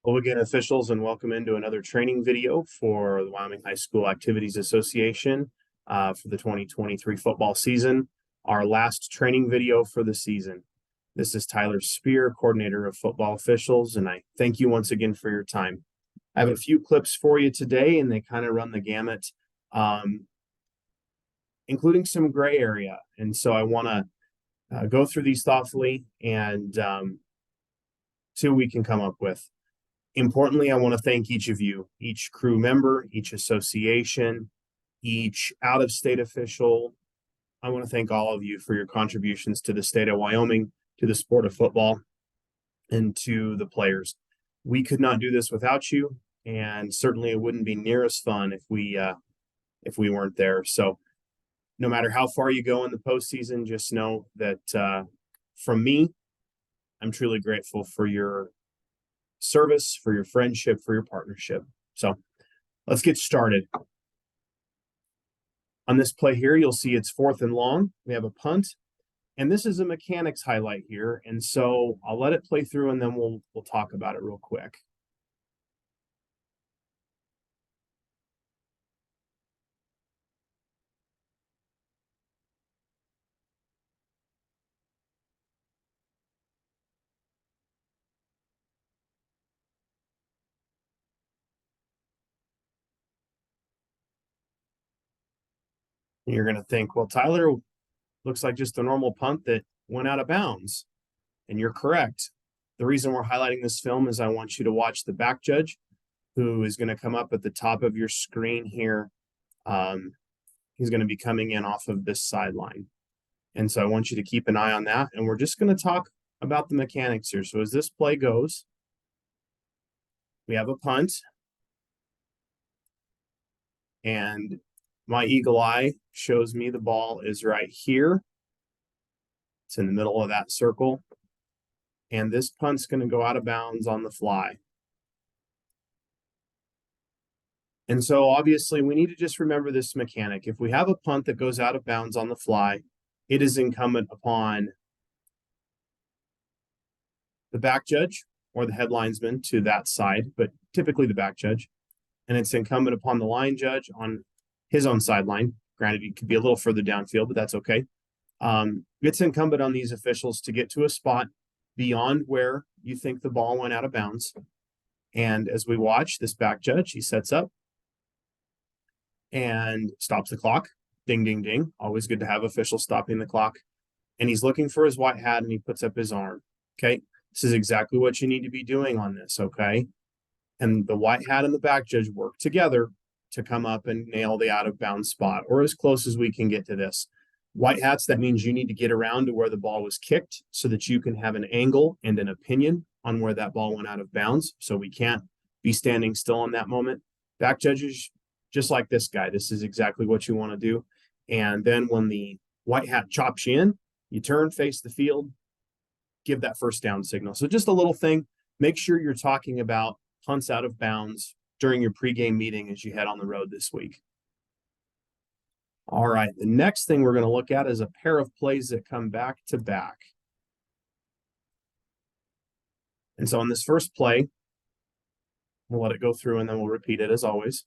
Hello again, officials, and welcome into another training video for the Wyoming High School Activities Association for the 2023 football season, our last training video for the season. This is Tyler Spear, coordinator of football officials, and I thank you once again for your time. I have a few clips for you today, and they kind of run the gamut, including some gray area. And so I want to go through these thoughtfully and see what we can come up with. Importantly, I want to thank each of you, each crew member, each association, each out-of-state official. I want to thank all of you for your contributions to the state of Wyoming, to the sport of football, and to the players. We could not do this without you, and certainly it wouldn't be near as fun if we weren't there. So no matter how far you go in the postseason, just know that from me, I'm truly grateful for your service, for your friendship, for your partnership. So let's get started. On this play here, you'll see it's 4th and long. We have a punt, and this is a mechanics highlight here. And so I'll let it play through, and then we'll talk about it real quick. You're going to think, well, Tyler, looks like just a normal punt that went out of bounds. And you're correct. The reason we're highlighting this film is I want you to watch the back judge, who is going to come up at the top of your screen here. He's going to be coming in off of this sideline. And so I want you to keep an eye on that. And we're just going to talk about the mechanics here. So as this play goes, we have a punt. And my eagle eye shows me the ball is right here. It's in the middle of that circle. And this punt's going to go out of bounds on the fly. And so obviously we need to just remember this mechanic. If we have a punt that goes out of bounds on the fly, it is incumbent upon the back judge or the head linesman to that side, but typically the back judge. And it's incumbent upon the line judge on his own sideline. Granted, he could be a little further downfield, but that's okay. It's incumbent on these officials to get to a spot beyond where you think the ball went out of bounds. And as we watch this back judge, he sets up and stops the clock. Ding, ding, ding. Always good to have officials stopping the clock. And he's looking for his white hat, and he puts up his arm. Okay. This is exactly what you need to be doing on this. Okay. And the white hat and the back judge work together to come up and nail the out of bounds spot, or as close as we can get to this. White hats, that means you need to get around to where the ball was kicked so that you can have an angle and an opinion on where that ball went out of bounds. So we can't be standing still in that moment. Back judges, just like this guy, this is exactly what you want to do. And then when the white hat chops you in, you turn, face the field, give that first down signal. So just a little thing, make sure you're talking about punts out of bounds during your pregame meeting as you head on the road this week. All right, the next thing we're going to look at is a pair of plays that come back to back. And so on this first play, we'll let it go through and then we'll repeat it as always.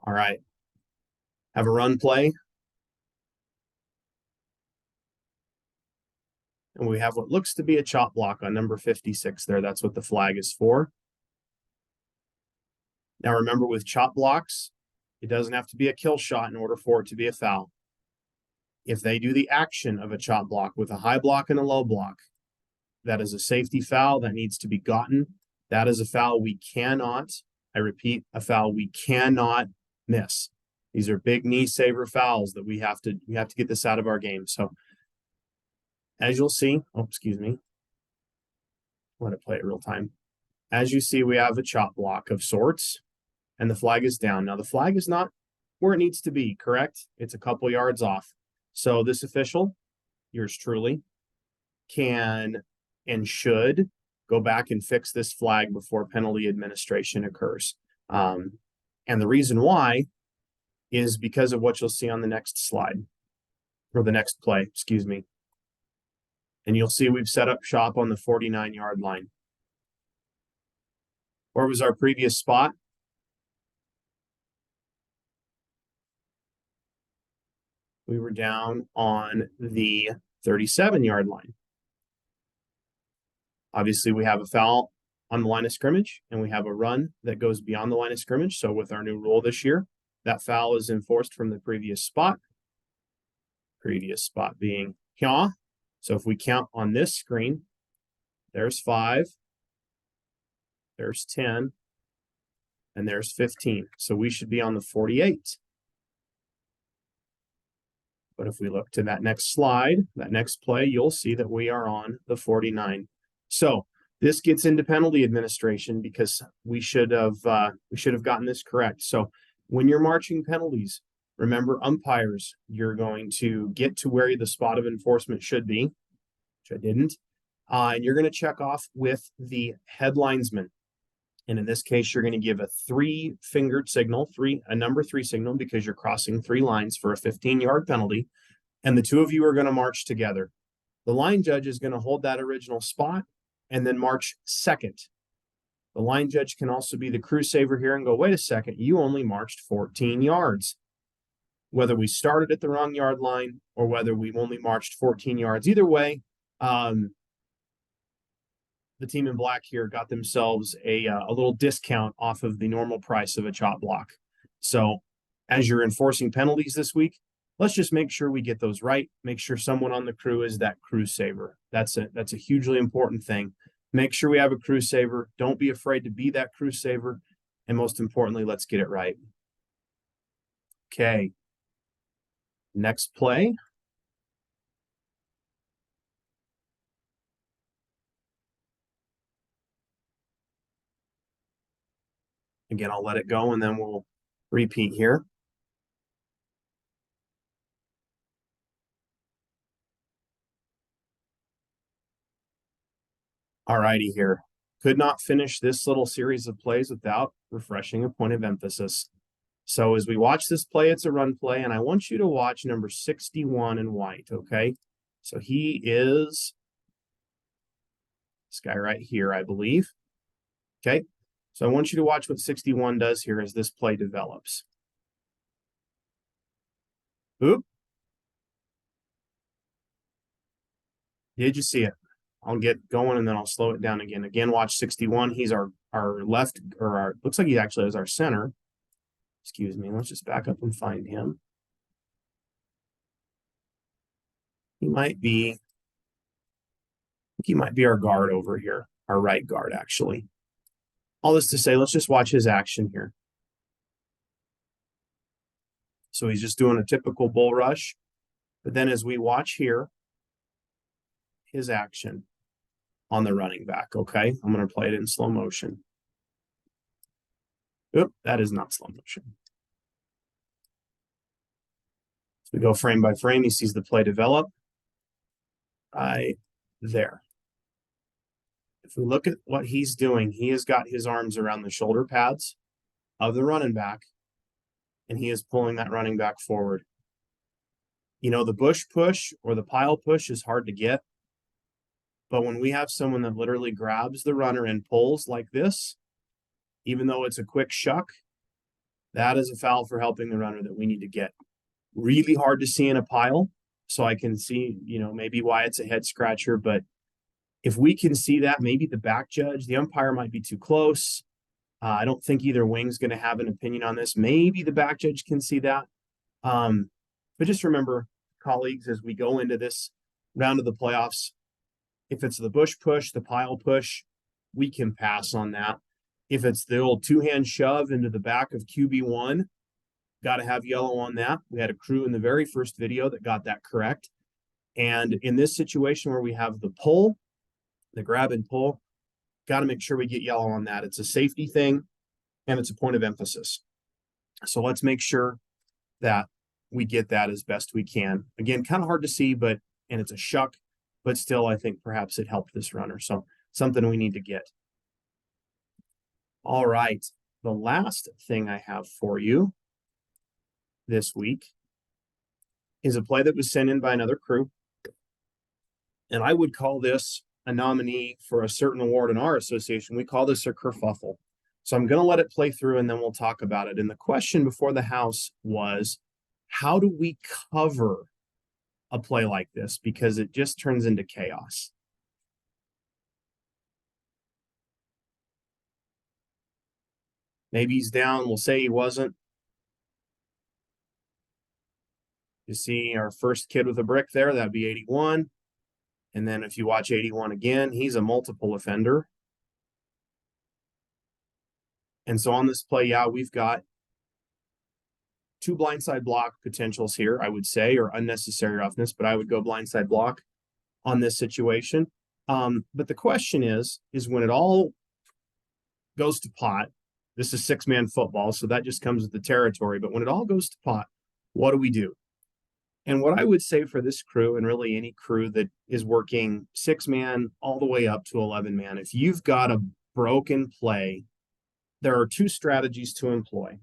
All right, have a run play. And we have what looks to be a chop block on number 56 there. That's what the flag is for. Now remember, with chop blocks, it doesn't have to be a kill shot in order for it to be a foul. If they do the action of a chop block with a high block and a low block, that is a safety foul that needs to be gotten. That is a foul we cannot, I repeat, a foul we cannot miss. These are big knee saver fouls that we have to get this out of our game. So as you'll see, let it play it real time. As you see, we have a chop block of sorts, and the flag is down. Now, the flag is not where it needs to be, correct? It's a couple yards off. So this official, yours truly, can and should go back and fix this flag before penalty administration occurs. And the reason why is because of what you'll see on the next slide. or the next play, excuse me. And you'll see we've set up shop on the 49-yard line. Where was our previous spot? We were down on the 37-yard line. Obviously, we have a foul on the line of scrimmage, and we have a run that goes beyond the line of scrimmage. So with our new rule this year, that foul is enforced from the previous spot. Previous spot being here. So if we count on this screen, there's 5, there's 10, and there's 15. So we should be on the 48. But if we look to that next slide, that next play, you'll see that we are on the 49. So this gets into penalty administration because we should have gotten this correct. So when you're marching penalties, remember umpires, you're going to get to where the spot of enforcement should be, which I didn't, and you're going to check off with the head linesman. And in this case, you're going to give a 3-fingered signal, a number 3 signal, because you're crossing 3 lines for a 15-yard penalty. And the two of you are going to march together. The line judge is going to hold that original spot and then march second. The line judge can also be the crew saver here and go, wait a second, you only marched 14 yards. Whether we started at the wrong yard line or whether we've only marched 14 yards, either way, the team in black here got themselves a little discount off of the normal price of a chop block. So as you're enforcing penalties this week, let's just make sure we get those right. Make sure someone on the crew is that crew saver. That's a hugely important thing. Make sure we have a crew saver. Don't be afraid to be that crew saver. And most importantly, let's get it right. Okay. Next play. Again, I'll let it go and then we'll repeat here. All righty here. Could not finish this little series of plays without refreshing a point of emphasis. So as we watch this play, it's a run play, and I want you to watch number 61 in white, okay? So he is this guy right here, I believe. Okay, so I want you to watch what 61 does here as this play develops. Oop. Did you see it? I'll get going and then I'll slow it down again. Again, watch 61. He's our left, or our, looks like he actually is our center. Excuse me. Let's just back up and find him. He might be our guard over here, our right guard, actually. All this to say, let's just watch his action here. So he's just doing a typical bull rush. But then as we watch here, his action on the running back, okay? I'm going to play it in slow motion. Oop, that is not slow motion. So we go frame by frame. He sees the play develop right there. If we look at what he's doing, he has got his arms around the shoulder pads of the running back, and he is pulling that running back forward. You know, the bush push or the pile push is hard to get. But when we have someone that literally grabs the runner and pulls like this, even though it's a quick shuck, that is a foul for helping the runner that we need to get. Really hard to see in a pile. So I can see, you know, maybe why it's a head scratcher. But if we can see that, maybe the back judge, the umpire might be too close. I don't think either wing's going to have an opinion on this. Maybe the back judge can see that. But just remember, colleagues, as we go into this round of the playoffs, if it's the bush push, the pile push, we can pass on that. If it's the old two-hand shove into the back of QB1, got to have yellow on that. We had a crew in the very first video that got that correct. And in this situation where we have the pull, the grab and pull, got to make sure we get yellow on that. It's a safety thing, and it's a point of emphasis. So let's make sure that we get that as best we can. Again, kind of hard to see, and it's a shuck, but still, I think perhaps it helped this runner. So something we need to get. All right. The last thing I have for you this week is a play that was sent in by another crew. And I would call this a nominee for a certain award in our association. We call this a kerfuffle. So I'm going to let it play through and then we'll talk about it. And the question before the house was, how do we cover a play like this? Because it just turns into chaos. Maybe he's down. We'll say he wasn't. You see our first kid with a brick there, that'd be 81. And then if you watch 81 again, he's a multiple offender. And so on this play, yeah, we've got two blindside block potentials here, I would say, or unnecessary roughness, but I would go blindside block on this situation. But the question is when it all goes to pot, this is 6-man football, so that just comes with the territory. But when it all goes to pot, what do we do? And what I would say for this crew, and really any crew that is working 6-man all the way up to 11-man, if you've got a broken play, there are two strategies to employ.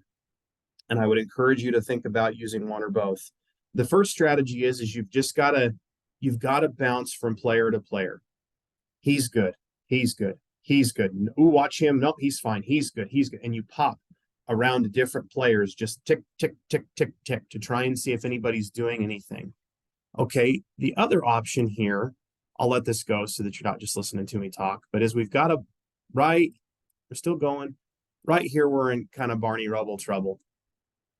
And I would encourage you to think about using one or both. The first strategy is you've got to bounce from player to player. He's good. He's good. He's good. Ooh, watch him. Nope, he's fine. He's good. He's good. And you pop around to different players, just tick, tick, tick, tick, tick, to try and see if anybody's doing anything. Okay, the other option here, I'll let this go so that you're not just listening to me talk, but as we've got we're still going, right here we're in kind of Barney Rubble trouble.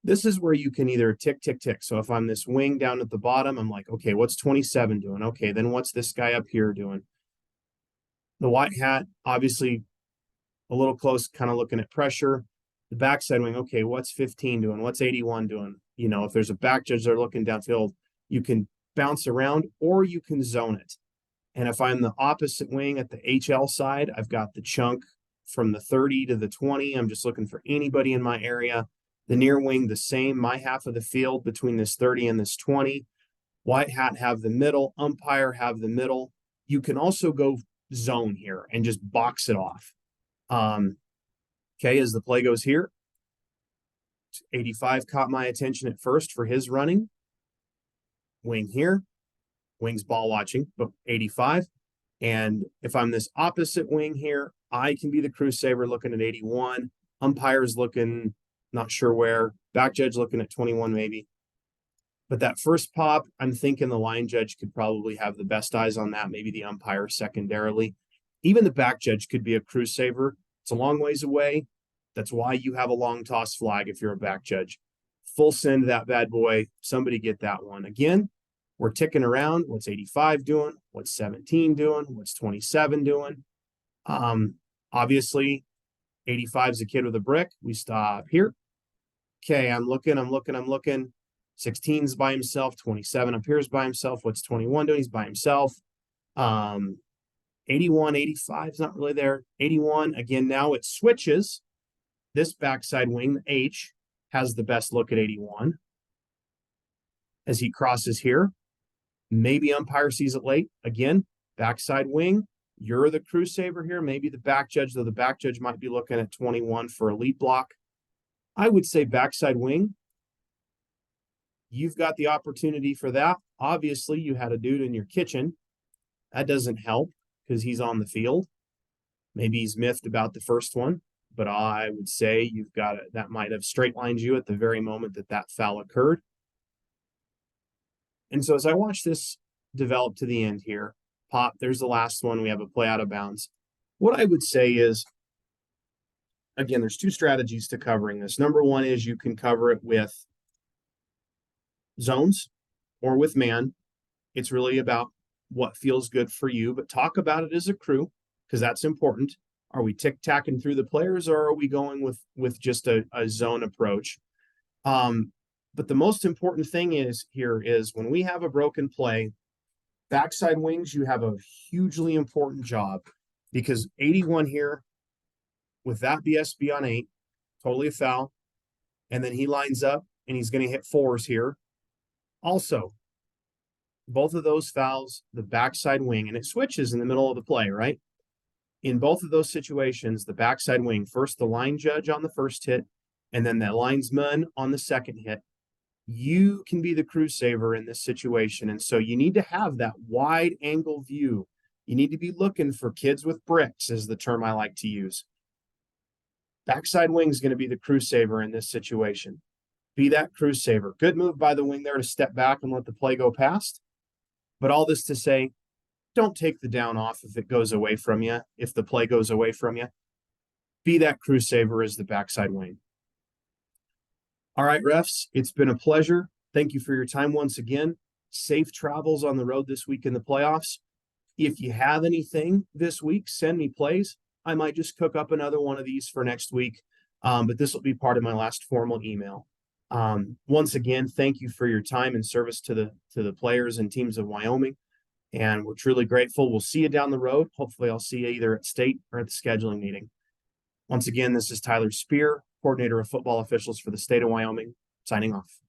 This is where you can either tick, tick, tick. So if I'm this wing down at the bottom, I'm like, okay, what's 27 doing? Okay, then what's this guy up here doing? The white hat, obviously a little close, kind of looking at pressure. The backside wing, okay, what's 15 doing? What's 81 doing? You know, if there's a back judge they're looking downfield, you can bounce around or you can zone it. And if I'm the opposite wing at the HL side, I've got the chunk from the 30 to the 20. I'm just looking for anybody in my area. The near wing, the same, my half of the field between this 30 and this 20. White hat have the middle, umpire have the middle. You can also go zone here and just box it off. Okay, as the play goes here, 85 caught my attention at first for his running. Wing here, wing's ball watching, but 85. And if I'm this opposite wing here, I can be the crew saver looking at 81. Umpire's looking, not sure where. Back judge looking at 21 maybe. But that first pop, I'm thinking the line judge could probably have the best eyes on that, maybe the umpire secondarily. Even the back judge could be a crew saver. It's a long ways away. That's why you have a long toss flag if you're a back judge. Full send that bad boy. Somebody get that one. Again, we're ticking around. What's 85 doing? What's 17 doing? What's 27 doing? Obviously, 85 is a kid with a brick. We stop here. Okay, I'm looking. 16's by himself. 27 up here is by himself. What's 21 doing? He's by himself. 81, 85 is not really there. 81, again, now it switches. This backside wing, the H, has the best look at 81. As he crosses here, maybe umpire sees it late. Again, backside wing, you're the crew saver here. Maybe the back judge, though the back judge might be looking at 21 for a lead block. I would say backside wing, you've got the opportunity for that. Obviously, you had a dude in your kitchen. That doesn't help because he's on the field. Maybe he's miffed about the first one, but I would say you've got it. That might have straight lined you at the very moment that foul occurred. And so as I watch this develop to the end here, pop, there's the last one. We have a play out of bounds. What I would say is, again, there's two strategies to covering this. Number one is you can cover it with zones or with man. It's really about what feels good for you, but talk about it as a crew because that's important. Are we tick-tacking through the players or are we going with just a zone approach? But the most important thing is when we have a broken play, backside wings, you have a hugely important job because 81 here with that BSB on 8, totally a foul. And then he lines up and he's going to hit 4s here. Also, both of those fouls, the backside wing, and it switches in the middle of the play, right? In both of those situations, the backside wing, first the line judge on the first hit, and then the linesman on the second hit. You can be the crew saver in this situation. And so you need to have that wide angle view. You need to be looking for kids with bricks, is the term I like to use. Backside wing is going to be the crew saver in this situation. Be that crew saver. Good move by the wing there to step back and let the play go past. But all this to say, don't take the down off if it goes away from you, if the play goes away from you. Be that crew saver as the backside wing. All right, refs, it's been a pleasure. Thank you for your time once again. Safe travels on the road this week in the playoffs. If you have anything this week, send me plays. I might just cook up another one of these for next week, but this will be part of my last formal email. Once again, thank you for your time and service to the players and teams of Wyoming, and we're truly grateful. We'll see you down the road. Hopefully, I'll see you either at state or at the scheduling meeting. Once again, this is Tyler Spear, coordinator of football officials for the state of Wyoming, signing off.